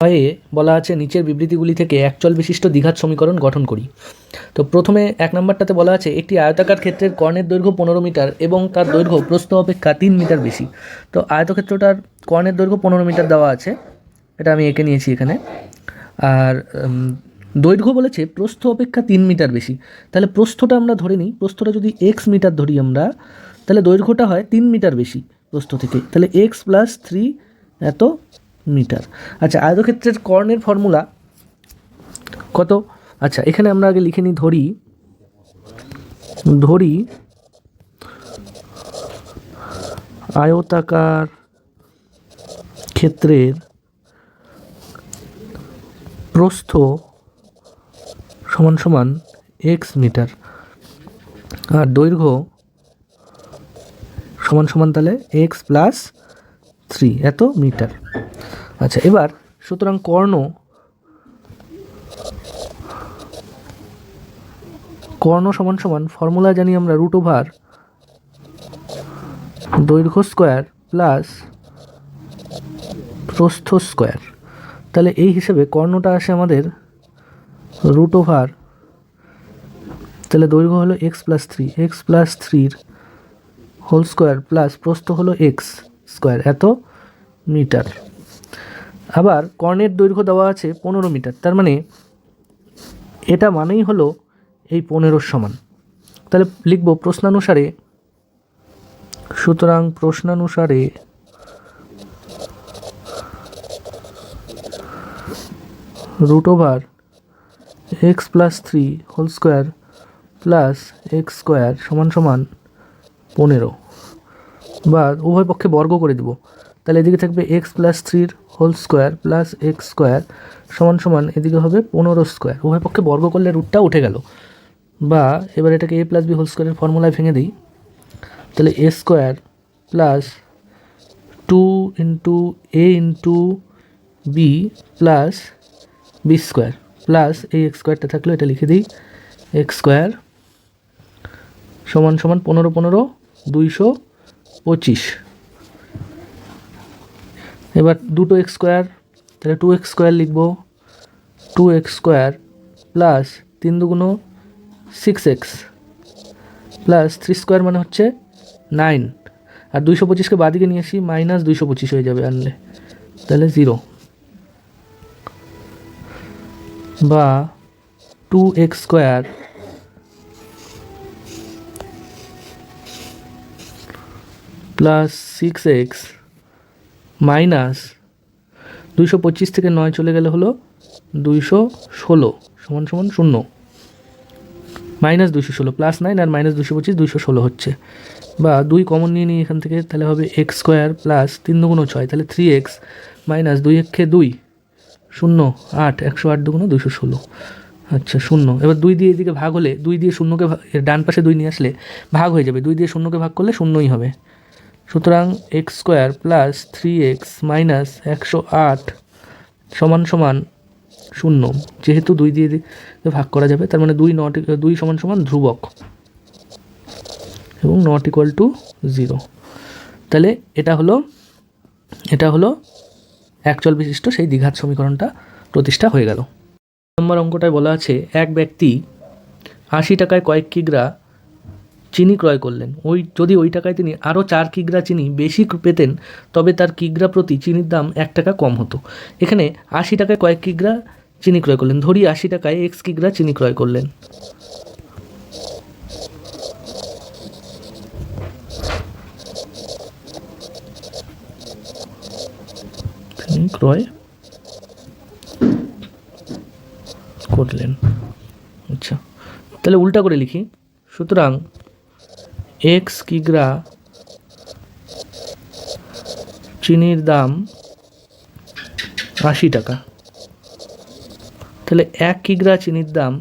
এ বলা আছে নিচের বিবৃতিগুলি থেকে একচল বিশিষ্ট দ্বিঘাত সমীকরণ গঠন করি। তো প্রথমে 1 নম্বরটাতে বলা আছে একটি আয়তাকার ক্ষেত্রের কর্ণের দৈর্ঘ্য 15 মিটার এবং তার দৈর্ঘ্য প্রস্থ অপেক্ষা 3 মিটার বেশি। তো আয়তক্ষেত্রটার কর্ণের দৈর্ঘ্য 15 মিটার দেওয়া আছে, এটা আমি এঁকে নিয়েছি এখানে। আর দৈর্ঘ্য বলেছে প্রস্থ অপেক্ষা 3 মিটার বেশি। তাহলে প্রস্থটা আমরা ধরে নিই, প্রস্থটা যদি এক্স মিটার ধরি আমরা, তাহলে দৈর্ঘ্যটা হয় 3 মিটার বেশি প্রস্থ থেকে। তাহলে এক্স প্লাস 3 এত মিটার। আচ্ছা, আয়তক্ষেত্রের কর্ণের ফর্মুলা কত? আচ্ছা, এখানে আমরা আগে লিখে নিই, ধরি আয়তাকার ক্ষেত্রের প্রস্থ সমান সমান এক্স মিটার আর দৈর্ঘ্য সমান সমান তাহলে এক্স প্লাস 3 এত মিটার। আচ্ছা, এবার সুতরাং কর্ণ সমান সমান ফর্মুলা জানি আমরা √ দৈর্ঘ্য স্কোয়ার প্লাস প্রস্থ স্কোয়ার। তাহলে এই হিসেবে কর্ণটা আসে আমাদের √ তাহলে দৈর্ঘ্য হলো x plus 3 whole square plus প্রস্থ হলো এক্স স্কোয়ার এত মিটার। আবার কর্ণের দৈর্ঘ্য দেওয়া আছে 15 মিটার, তার মানে এটা মানেই হলো এই 15 সমান। তাহলে লিখব প্রশ্নানুসারে, সুতরাং প্রশ্নানুসারে √ x plus 3 whole square plus x square সমান সমান 15, বা উভয় পক্ষে বর্গ করে দেব। তাহলে এদিকে থাকবে x plus 3 whole square plus x square সমান সমান এদিকে হবে 15 স্কোয়ার। উভয় পক্ষে বর্গ করলে রুটটা উঠে গেল। বা এবার এটাকে a প্লাস বি হোল স্কোয়ারের ফর্মুলায় ভেঙে দিই। তাহলে a square plus 2 into a into b plus b square plus এই এক্স স্কোয়ারটা থাকলো, এটা লিখে দিই, এক্স স্কোয়ার সমান সমান 15 225। এবার দুটো এক্স স্কোয়ার, তাহলে 2x স্কোয়ার লিখব, 2x স্কোয়ার প্লাস 3 দুগুণ 6x প্লাস 3 স্কোয়ার মানে হচ্ছে 9, আর 225কে বাদিকে নিয়ে আসি, মাইনাস 225 হয়ে যাবে আনলে, তাহলে 0। বা 2x square plus 6x minus 225 থেকে 9 চলে গেলে হলো 216 সমান সমান 0, মাইনাস 216 প্লাস 9 আর মাইনাস 225 216 হচ্ছে। বা 2 কমন নিয়ে নিই এখান থেকে, তাহলে হবে এক্স স্কোয়ার প্লাস 3 দুগুণ 6, তাহলে 3x মাইনাস 2 একে 2 0 8 108 দুগুণ 216, আচ্ছা 0। এবার 2 দিয়ে এদিকে ভাগ হলে, 2 দিয়ে 0কে ডান পাশে 2 নিয়ে আসলে ভাগ হয়ে যাবে, 2 দিয়ে 0কে ভাগ করলে 0ই হবে। সুতরাং x square plus 3x minus 108 সমান সমান 0, যেহেতু 2 দিয়ে ভাগ করা যাবে, তার মানে 2 সমান সমান ধ্রুবক এবং নট ইকুয়াল টু 0। তাহলে এটা হলো একচল বিশিষ্ট সেই দ্বিঘাত সমীকরণটা প্রতিষ্ঠা হয়ে গেল। নম্বর অঙ্কটায় বলা আছে এক ব্যক্তি 80 টাকায় কয়েক কিগ্রা চিনি ক্রয় করলেন। যদি ওই টাকায় তিনি আরও 4 কিগ্রা চিনি বেশি পেতেন, তবে তার কিগ্রা প্রতি চিনির দাম 1 টাকা কম হতো। এখানে 80 টাকায় কয়েক কিগ্রা চিনি ক্রয় করলেন, ধরি 80 টাকায় x কিগ্রা চিনি ক্রয় করলেন। ক্রয় করলেন, আচ্ছা, তাহলে উল্টা করে লিখি। সুতরাং x কিগ্রা চিনির দাম 80 টাকা, তাহলে 1 কিগ্রা চিনির দাম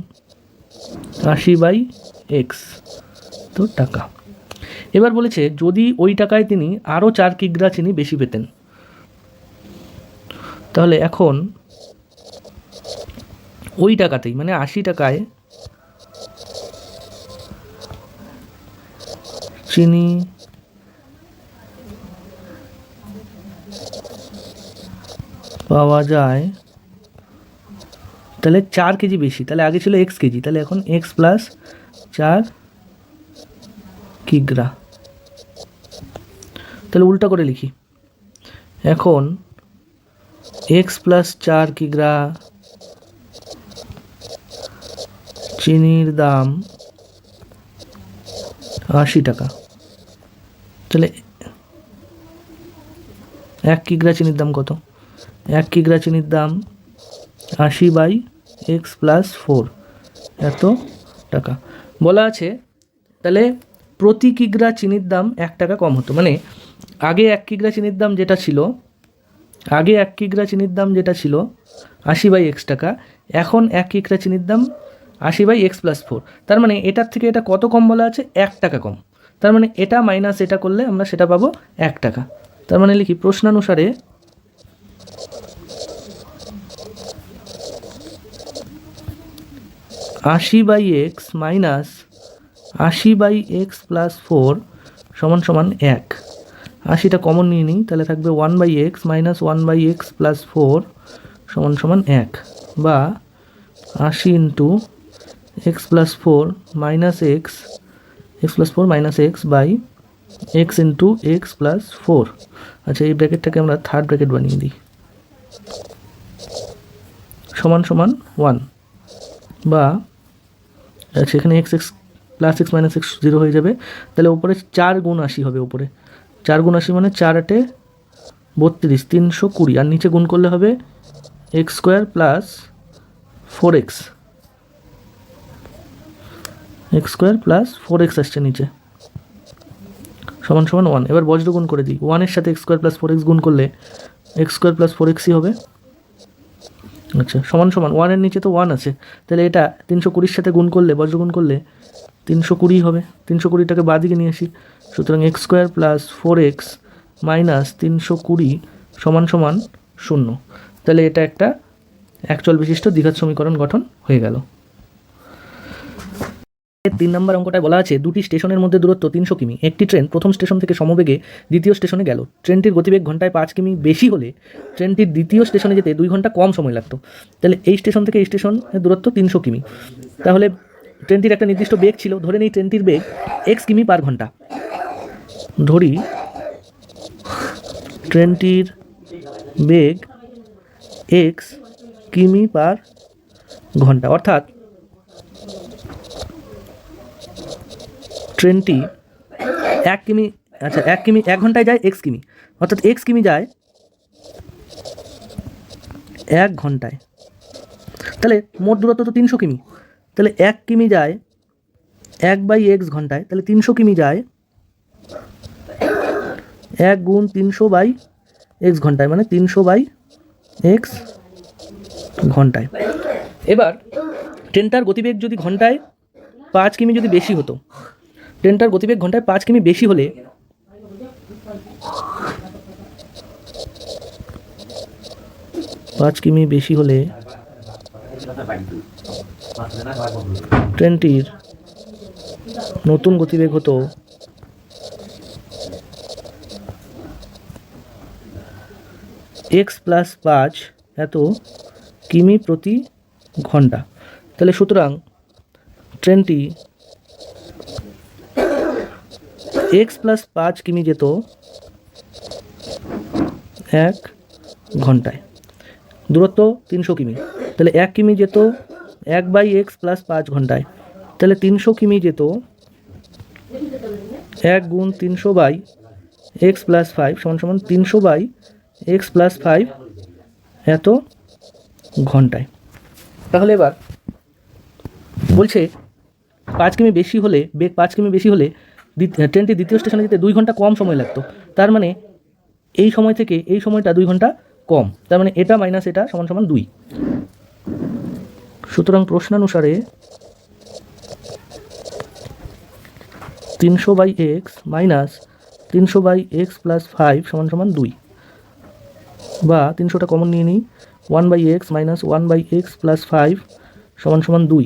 80/x তো টাকা। এবার বলেছে যদি ওই টাকায় তিনি আরও 4 কিগ্রা চিনি বেশি পেতেন, তাহলে এখন ওই টাকাতেই মানে 80 টাকায় চিনি পাওয়া যায় তাহলে 4 কেজি বেশি, তাহলে আগে ছিল x কেজি, তাহলে এখন x প্লাস 4 কিগ্রা। তাহলে উল্টা করে লিখি, এখন x প্লাস 4 কিগ্রা চিনির দাম 80 টাকা। তাহলে 1 কিগ্রা চিনির দাম কত? 1 কিগ্রা চিনির দাম 80/x প্লাস 4 এত টাকা বলা আছে। তাহলে প্রতি কিগ্রা চিনির দাম 1 টাকা কম হতো, মানে আগে 1 কিগ্রা চিনির দাম যেটা ছিল, 80/x টাকা, এখন 1 কিগ্রা চিনির দাম 80/x প্লাস 4। তার মানে এটার থেকে এটা কত কম বলা আছে? 1 টাকা কম। তার মানে এটা মাইনাস এটা করলে আমরা সেটা পাবো 1 টাকা। তার মানে লিখি প্রশ্নানুসারে 80/x মাইনাস 80/x প্লাস 4 সমান সমান 1। 80টা কমন নিয়ে নিই, তাহলে থাকবে 1/x মাইনাস 1/x প্লাস 4 সমান সমান 1, বা 80 into x plus 4 minus x plus 4 minus x by x into x plus 4। আচ্ছা, এই ব্র্যাকেটটাকে আমরা থার্ড ব্র্যাকেট বানিয়ে দিই, সমান সমান 1, বা আচ্ছা এখানে x plus x minus x 0 হয়ে যাবে। তাহলে উপরে 4 গুণ 80 হবে, উপরে 4 গুণ 80 মানে 4 8 32, 320, আর নিচে গুণ করলে হবে x square plus 4x, x square plus 4x আসছে নিচে, সমান সমান 1। এবার বজ্র গুণ করে দিই, 1 এর সাথে x স্কোয়ার প্লাস 4x গুণ করলে x স্কোয়ার প্লাস 4xই হবে। আচ্ছা, সমান সমান 1 এর নিচে তো 1 আছে, তাহলে এটা 320 সাথে গুণ করলে, বজ্র গুণ করলে 320 হবে। 320টাকে বাঁ দিকে নিয়ে আসি, সুতরাং x square plus 4x minus 320 সমান সমান 0। তাহলে এটা একটা একচল বিশিষ্ট দ্বিঘাত সমীকরণ গঠন হয়ে গেল। 3 নম্বর অঙ্কটায় বলা আছে দুটি স্টেশনের মধ্যে দূরত্ব 300 কিমি। একটি ট্রেন প্রথম স্টেশন থেকে সমবেগে দ্বিতীয় স্টেশনে গেল। ট্রেনটির গতিবেগ ঘন্টায় 5 কিমি বেশি হলে ট্রেনটির দ্বিতীয় স্টেশনে যেতে 2 ঘন্টা কম সময় লাগতো। তাহলে এই স্টেশন থেকে এই স্টেশনের দূরত্ব 300 কিমি। তাহলে ট্রেনটির একটা নির্দিষ্ট বেগ ছিল, ধরে নিই ট্রেনটির বেগ x কিমি পার ঘন্টা। ধরি ট্রেনটির বেগ x কিমি পার ঘন্টা, অর্থাৎ ট্রেনটি 1 কিমি, আচ্ছা 1 কিমি 1 ঘন্টায় যায় x কিমি, অর্থাৎ x কিমি যায় 1 ঘন্টায়। তাহলে মোট দূরত্ব তো 300 কিমি, তাহলে 1 কিমি যায় 1/x ঘন্টায়, তাহলে 300 কিমি যায় 1 গুণ 300/x ঘন্টায়, মানে 300/x ঘন্টায়। এবার ট্রেনটার গতিবেগ যদি ঘন্টায় 5 কিমি যদি বেশি হতো, ট্রেনটার গতিবেগ ঘন্টায় 5 কিমি বেশি হলে ট্রেনটির নতুন গতিবেগ হতো x প্লাস 5 এত কিমি প্রতি ঘন্টা। তাহলে সুতরাং ট্রেনটি x প্লাস 5 কিমি যেত 1 ঘন্টায়, দূরত্ব 300 কিমি। তাহলে 1 কিমি যেত 1/x প্লাস 5 ঘন্টায়, তাহলে 300 কিমি যেত 1 গুণ 300/x প্লাস 5 সমান সমান 300/x প্লাস 5 এত ঘন্টায়। তাহলে এবার বলছে 5 কিমি বেশি হলে, বেগ 5 কিমি বেশি হলে ট্রেনটি দ্বিতীয় স্টেশনে যেতে 2 ঘন্টা কম সময় লাগতো। তার মানে এই সময় থেকে এই সময়টা 2 ঘন্টা কম, তার মানে এটা মাইনাস এটা সমান সমান 2। সুতরাং প্রশ্নানুসারে 300/x মাইনাস 300/x প্লাস 5 সমান সমান 2, বা 300টা কমন নিয়ে নিই, 1/x মাইনাস 1/x প্লাস 5 সমান সমান 2,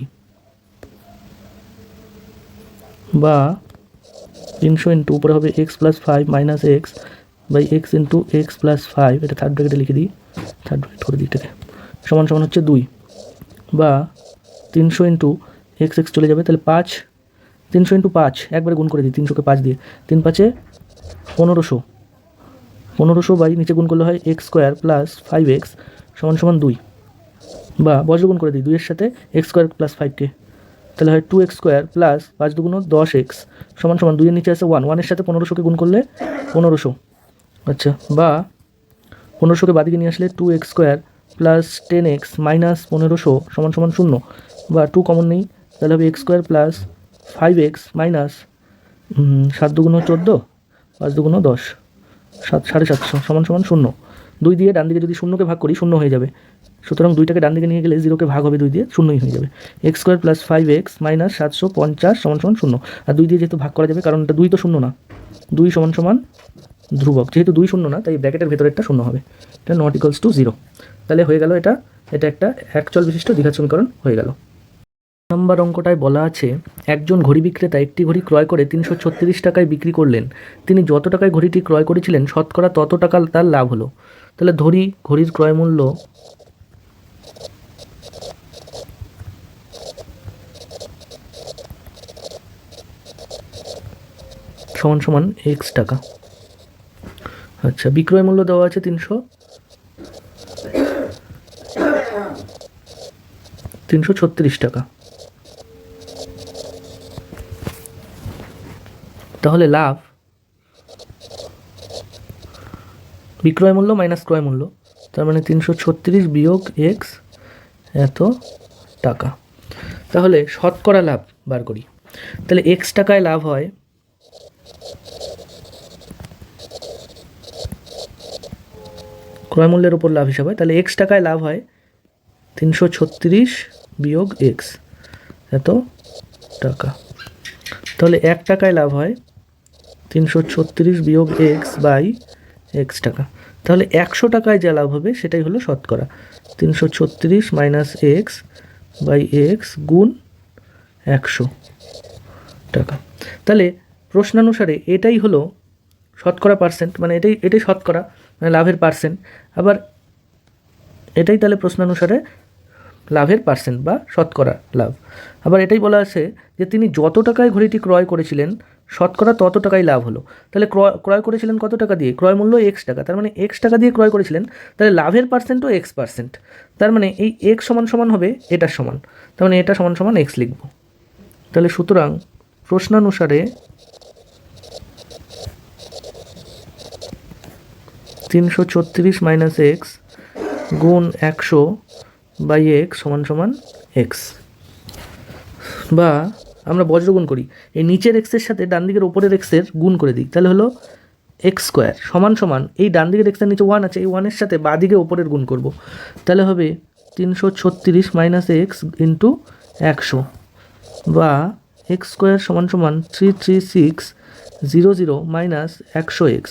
বা 300 ইন্টু উপরে হবে x plus 5 minus x by x into x plus 5, এটা থার্ড ব্র্যাকেটে লিখে দিই, থার্ড ব্র্যাকেট করে দিই এটাকে, সমান সমান হচ্ছে 2, বা 300 ইন্টু এক্স এক্স চলে যাবে, তাহলে 5, 300 ইন্টু 5 একবারে গুণ করে দিই 300কে 5 দিয়ে, 3 5-এ 1500, 1500 বাই নিচে গুণ করলে হয় এক্স স্কোয়ার প্লাস 5x সমান সমান 2, বা বজ্রগুণ করে দিই 2-এর সাথে এক্স স্কোয়ার প্লাস 5কে, তাহলে হয় 2x স্কোয়ার প্লাস 5 দুগুণ 10x সমান সমান 2-এর নিচে আছে 1, 1-এর সাথে 1500কে গুণ করলে 1500, আচ্ছা, বা 1500কে বাদিকে নিয়ে আসলে 2x square plus 10x minus 1500 সমান সমান 0, বা 2 কমন নেই, তাহলে হবে x square plus 5x minus 7 দুগুণ 14, 5 দুগুণ 10, 7,750 সমান সমান 0, 2 দিয়ে ডান দিকে যদি 0কে ভাগ করি 0 হয়ে যাবে, সুতরাং 2টাকে ডান দিকে নিয়ে গেলে 0কে ভাগ হবে 2 দিয়ে, 0ই হয়ে যাবে, x square plus 5x minus 750 সমান সমান 0, আর 2 দিয়ে যেহেতু ভাগ করা যাবে কারণ এটা 2 তো 0 না, 2 সমান সমান ধ্রুবক, যেহেতু 2 0 না তাই ব্র্যাকেটের ভেতরেরটা 0 হবে, এটা নট ইকুয়ালস টু 0, তাহলে হয়ে গেল এটা একটা একচল বিশিষ্ট দ্বিঘাত সমীকরণ হয়ে গেল। নম্বর অঙ্কটায় বলা আছে একজন ঘড়ি বিক্রেতা একটি ঘড়ি ক্রয় করে 336 টাকায় বিক্রি করলেন, তিনি যত টাকায় ঘড়িটি ক্রয় করেছিলেন শতকরা তত টাকা তার লাভ হলো, তাহলে ধরি ঘড়ির ক্রয় মূল্য সমান সমান এক্স টাকা, আচ্ছা, বিক্রয় মূল্য দেওয়া আছে 336 টাকা, তাহলে লাভ বিক্রয় মূল্য মাইনাস ক্রয় মূল্য, তার মানে 336 বিয়োগ এক্স এত টাকা, তাহলে শতকরা লাভ বার করি, তাহলে এক্স টাকায় লাভ হয় ক্রয় মূল্যের উপর লাভ হিসাবে, তাহলে এক্স টাকায় লাভ হয় 336 বিয়োগ এক্স এত টাকা, তাহলে 1 টাকায় লাভ হয় 336 বিয়োগ এক্স বাই এক্স টাকা, তাহলে 100 টাকায় যা লাভ হবে সেটাই হলো শতকরা, 336 মাইনাস এক্স বাই এক্স গুণ 100 টাকা, তাহলে প্রশ্নানুসারে এটাই হলো শতকরা পার্সেন্ট, মানে এটাই শতকরা মানে লাভের পার্সেন্ট, আবার এটাই তাহলে প্রশ্নানুসারে লাভের পার্সেন্ট বা শতকরা লাভ, আবার এটাই বলা আছে যে তিনি যত টাকায় ঘড়িটি ক্রয় করেছিলেন শতকরা তত টাকাই লাভ হলো, তাহলে ক্রয় করেছিলেন কত টাকা দিয়ে, ক্রয় মূল্য এক্স টাকা, তার মানে এক্স টাকা দিয়ে ক্রয় করেছিলেন, তাহলে লাভের পার্সেন্টও এক্স পার্সেন্ট, তার মানে এই এক্স সমান সমান হবে এটার সমান, তার মানে এটা সমান সমান এক্স লিখব, তাহলে সুতরাং প্রশ্নানুসারে 336 মাইনাস এক্স গুণ 100 বাই এক্স সমান সমান এক্স, বা আমরা বজ্রগুণ করি, এই নিচের এক্সের সাথে ডান দিকের ওপরের এক্সের গুণ করে দিই, তাহলে হলো এক্স স্কোয়ার সমান সমান এই ডান দিকের এক্সের নিচে 1 আছে, এই 1-এর সাথে বাঁ দিকে ওপরের গুণ করব, তাহলে হবে 336 মাইনাস এক্স ইন্টু 100, বা এক্স স্কোয়ার সমান সমান 33600 মাইনাস 100x,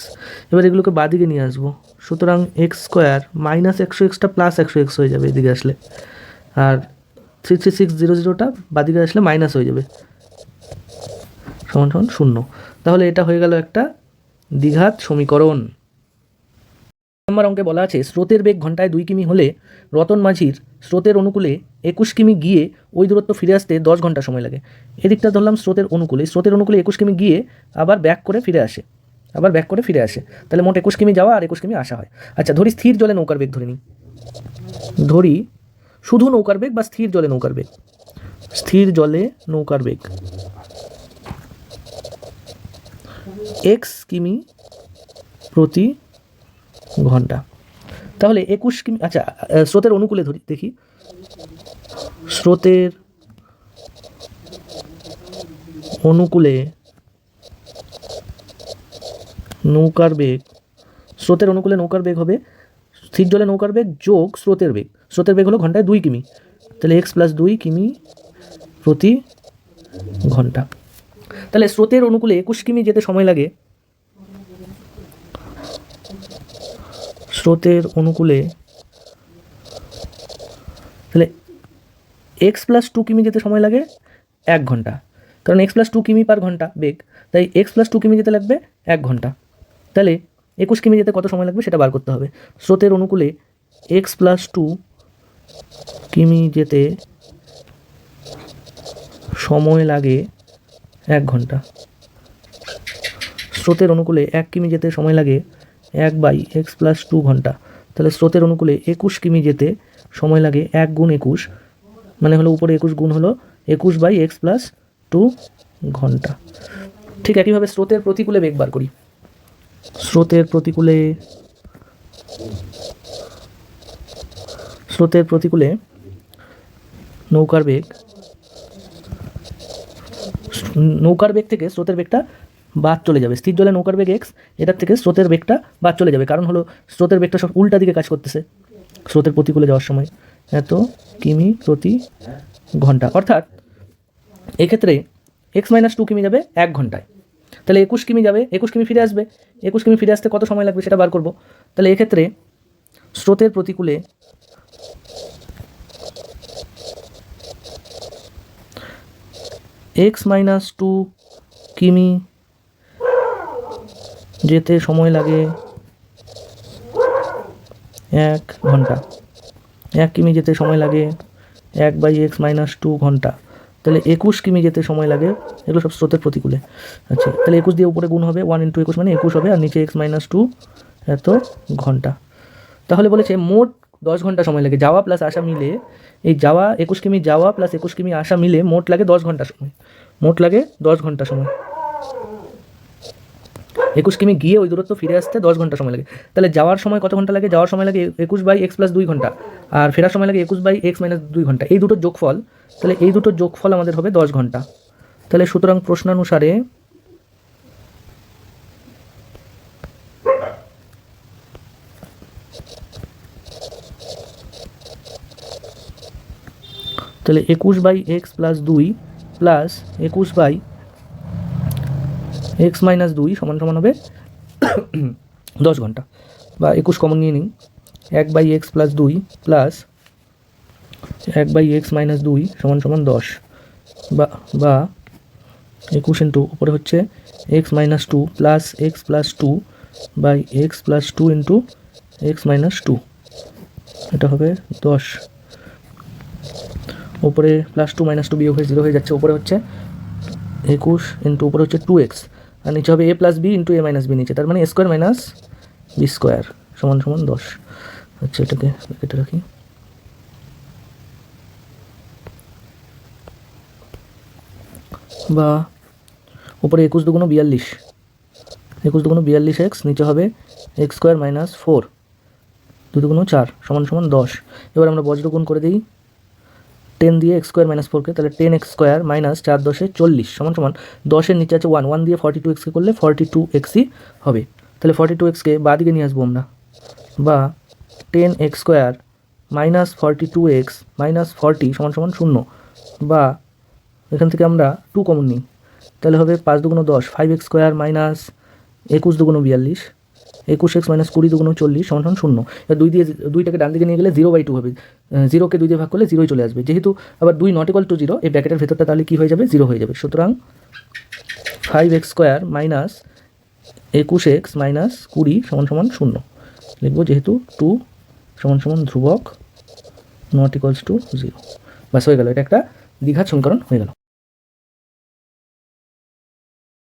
এবার এগুলোকে বাঁ দিকে নিয়ে আসবো, সুতরাং এক্স স্কোয়ার মাইনাস 100xটা প্লাস 100x হয়ে যাবে এদিকে আসলে, আর 33600টা বাদিকে আসলে মাইনাস হয়ে যাবে সমান সমান 0, তাহলে এটা হয়ে গেল একটা দ্বিঘাত সমীকরণ। নম্বর অঙ্কে বলা আছে স্রোতের বেগ ঘন্টায় 2 কিমি হলে রতন মাঝির স্রোতের অনুকূলে 21 কিমি গিয়ে ওই দূরত্ব ফিরে আসতে 10 ঘন্টা সময় লাগে, এদিকটা ধরলাম স্রোতের অনুকূলে 21 কিমি গিয়ে আবার ব্যাক করে ফিরে আসে, তাহলে মোট 21 কিমি যাওয়া আর 21 কিমি আসা হয়, আচ্ছা, ধরি স্থির জলে নৌকার বেগ ধরে নিই, ধরি শুধু নৌকার বেগ বা স্থির জলে নৌকার বেগ, স্থির জলে নৌকার বেগ x কিমি প্রতি ঘন্টা, তাহলে 21 কিমি, আচ্ছা, স্রোতের অনুকূলে ধরি, দেখি স্রোতের অনুকূলে নৌকার বেগ, স্রোতের অনুকূলে নৌকার বেগ হবে স্থির জলে নৌকার বেগ যোগ স্রোতের বেগ হলো ঘন্টায় 2 কিমি, তাহলে x প্লাস 2 কিমি প্রতি ঘন্টা, তাহলে স্রোতের অনুকূলে 21 কিমি যেতে সময় লাগে, স্রোতের অনুকূলে তাহলে x প্লাস 2 কিমি যেতে সময় লাগে 1 ঘন্টা, কারণ x প্লাস 2 কিমি পার ঘন্টা বেগ, তাই x প্লাস 2 কিমি যেতে লাগবে 1 ঘন্টা, তাহলে 21 কিমি যেতে কত সময় লাগবে সেটা বার করতে হবে, স্রোতের অনুকূলে x প্লাস 2 কিমি যেতে সময় লাগে 1 ঘন্টা। স্রোতের অনুকূলে 1 কিমি যেতে সময় লাগে 1/x+2 ঘন্টা। তাহলে স্রোতের অনুকূলে 21 কিমি যেতে সময় লাগে 1 গুণ 21, মানে হলো উপরে 21 গুণ হলো 21/x+2 ঘন্টা। ঠিক একইভাবে স্রোতের প্রতিকূলে বেগ বার করি। স্রোতের প্রতিকূলে নৌকার বেগ থেকে স্রোতের বেগটা বাদ চলে যাবে। স্থির জলে নৌকার বেগ x, এটার থেকে স্রোতের বেগটা বাদ চলে যাবে, কারণ হলো স্রোতের বেগটা সব উল্টা দিকে কাজ করতেছে স্রোতের প্রতিকূলে যাওয়ার সময়, এত কিমি প্রতি ঘন্টা। অর্থাৎ এক্ষেত্রে x-2 কিমি যাবে 1 ঘন্টায়। তাহলে 21 কিমি যাবে, 21 কিমি ফিরে আসবে। 21 কিমি ফিরে আসতে কত সময় লাগবে সেটা বার করব। তাহলে এক্ষেত্রে স্রোতের প্রতিকূলে x-2 কিমি যেতে সময় লাগে 1 ঘন্টা। 1 কিমি যেতে সময় লাগে 1/x-2 ঘন্টা। তাহলে 21 কিমি যেতে সময় লাগে, এগুলো সব স্রোতের প্রতিকূলে। আচ্ছা, তাহলে 21 দিয়ে উপরে গুণ হবে, 1 × 21 মানে 21 হবে, আর নিচে x-2 এত ঘন্টা। তাহলে বলেছে মোট 10 ঘন্টা সময় লাগে যাওয়া প্লাস আসা মিলে। এই যাওয়া 21 কিমি যাওয়া প্লাস 21 কিমি আসা মিলে মোট লাগে 10 ঘন্টা সময়। 21 কিমি গিয়ে ওই দূরত্ব ফিরে আসতে 10 ঘন্টা সময় লাগে। তাহলে যাওয়ার সময় কত ঘন্টা লাগে? যাওয়ার সময় লাগে 21/x+2 ঘন্টা, আর ফেরার সময় লাগে 21/x-2 ঘন্টা। এই দুটোর যোগফল, তাহলে এই দুটোর যোগফল আমাদের হবে 10 ঘন্টা। তাহলে সুতরাং প্রশ্নানুসারে তাহলে 21/x+2 প্লাস 21/x-2 সমান হবে 10 ঘন্টা, বা 21 কমন নিয়ে নিই। 1/x+2 প্লাস 1/x-2 সমান 10, বা 21 ইন্টু উপরে হচ্ছে x-2 plus x+2/x+2 into x-2, এটা হবে 10। উপরে +2 -2 বিয়োগ হয়ে 0 হয়ে যাচ্ছে। উপরে হচ্ছে 21 ইন্টু উপরে হচ্ছে 2x, আর নিচে হবে a + b into a - b নিচে, তার মানে a² - b² সমান 10। আচ্ছা, এটাকে কেটে রাখি। বা উপরে 21 দুগুণ 42, 21 দুগুণ 42x, নিচে হবে x² - 4, 2 দুগুণ 4 সমান 10। এবার আমরা বজ্রগুণ করে দিই 10 দিয়ে x² - 4কে, তাহলে 10x² - 4 × 10 = 40 সমান 10-এর নিচে আছে 1 দিয়ে 42xকে করলে 42xই হবে। তাহলে 42xকে বাঁ দিকে নিয়ে আসবো আমরা, বা 10x² - 42x - 40 সমান 0, বা এখান থেকে আমরা 2 কমন নিই, তাহলে হবে 5 দুগুণ 10, 5x² - 21 দুগুণ 42, 21x - 20 দুগুণ 40 সমান 0। এবার 2টাকে ডান দিকে নিয়ে গেলে 0/2 হবে। 0কে 2 দিয়ে ভাগ করলে 0ই চলে আসবে। যেহেতু আবার 2 ≠ 0, এই ব্র্যাকেটের ভেতরটা তাহলে কী হয়ে যাবে? 0 হয়ে যাবে। সুতরাং 5x² - 21x - 20 সমান 0 লিখব, যেহেতু 2 সমান ধ্রুবক, ≠ 0। বাস হয়ে গেল, এটা একটা দ্বিঘাত সমীকরণ হয়ে গেল।